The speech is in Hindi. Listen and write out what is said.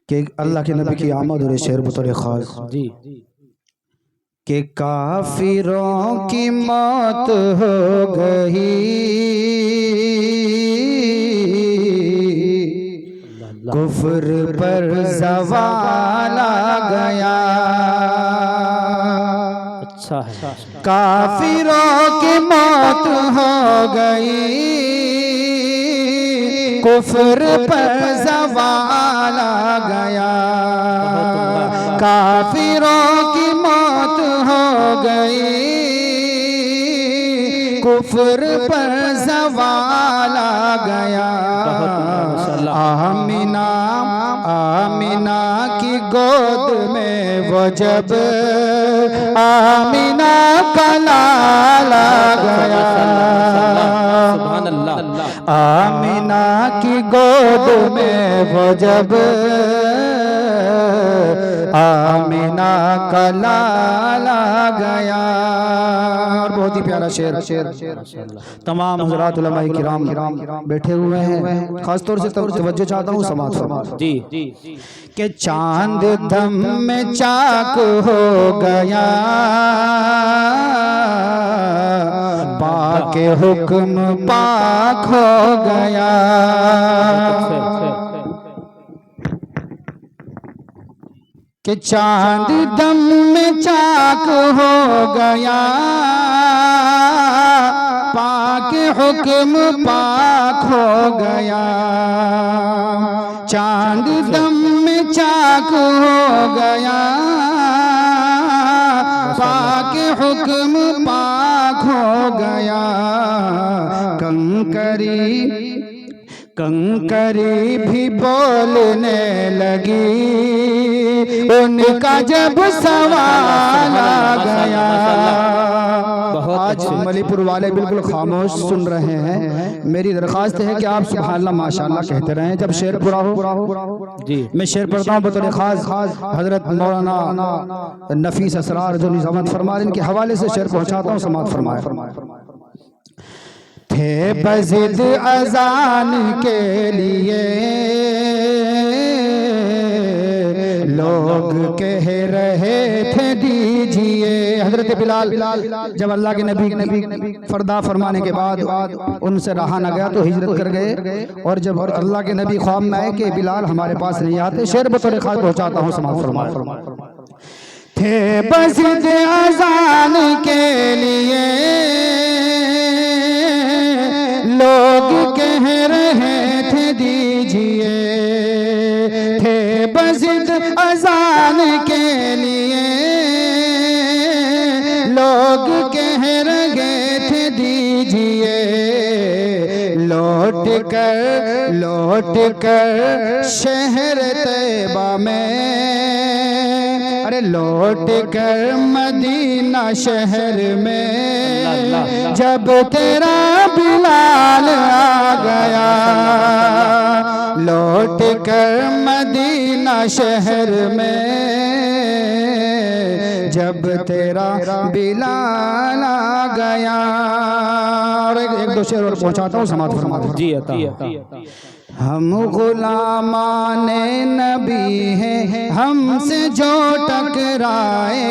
कि अल्लाह के नबी की आमद और शेर बतौर खास जी कि काफिरों की मौत हो गई, कुफ्र पर ज़वाल आ गया। अच्छा है। काफिरों की मौत हो गई, कुफ्र पर ज़वाल आ गया। काफिरों की मौत हो गई, कुफ्र पर ज़वाल आ गया। आमिना आमिना की गोद में वो जब आमिना का लाल आ गया। आमिना की गोद में वो जब आमिना का लाल आ गया। और बहुत ही प्यारा शेर तमाम हज़रात उलमा किराम बैठे हुए हैं, खासतौर से तवज्जो चाहता हूँ समाज फरमा जी कि चांद दम में चाक हो गया, पाक हुक्म पाक हो गया। कि चांद दम में चाक हो गया, पाक हुक्म पाक हो गया। चांद दम में चाक हो गया, पाक हुक्म पाक हो गया। कंकरी भी बोलने लगी, उनका जब सवाल आ गया। आज मलीपुर वाले बिल्कुल खामोश सुन रहे हैं। मेरी दरख्वास्त है कि आप सुभान अल्लाह माशाअल्लाह कहते रहें जब शेर पूरा हो। जी मैं शेर पढ़ता हूँ बतौर खास हजरत मौलाना नफीस असरार जो निजामत फरमा इनके हवाले से शेर पहुँचाता हूँ, समात फरमाए। थे बज़िद अज़ान के लिए लोग कह रहे थे दीजिए। हजरत बिलाल जब अल्लाह के नबी फरदा फरमाने के बाद उनसे रहा न गया तो हिजरत कर गए। और जब अल्लाह के नबी ख्वाब में आए कि बिलाल हमारे पास नहीं आते, शेर बतौर खास पहुँचाता हूँ, समात फरमाए। थे बज़िद अज़ान के लिए लोग कह रहे थे दीजिए। थे बज़िद अज़ान के लिए लोग कह रहे थे दीजिए। लौट कर शहर तैयबा में, अरे लौट कर मदीना शहर में जब तेरा बिलाल आ गया। लौट कर मदीना शहर में जब तेरा बिलाल आ गया। और एक दो शेर और पहुंचाता हूँ, समात फरमा जी। हम गुलामाने नबी हैं, हमसे जो टकराए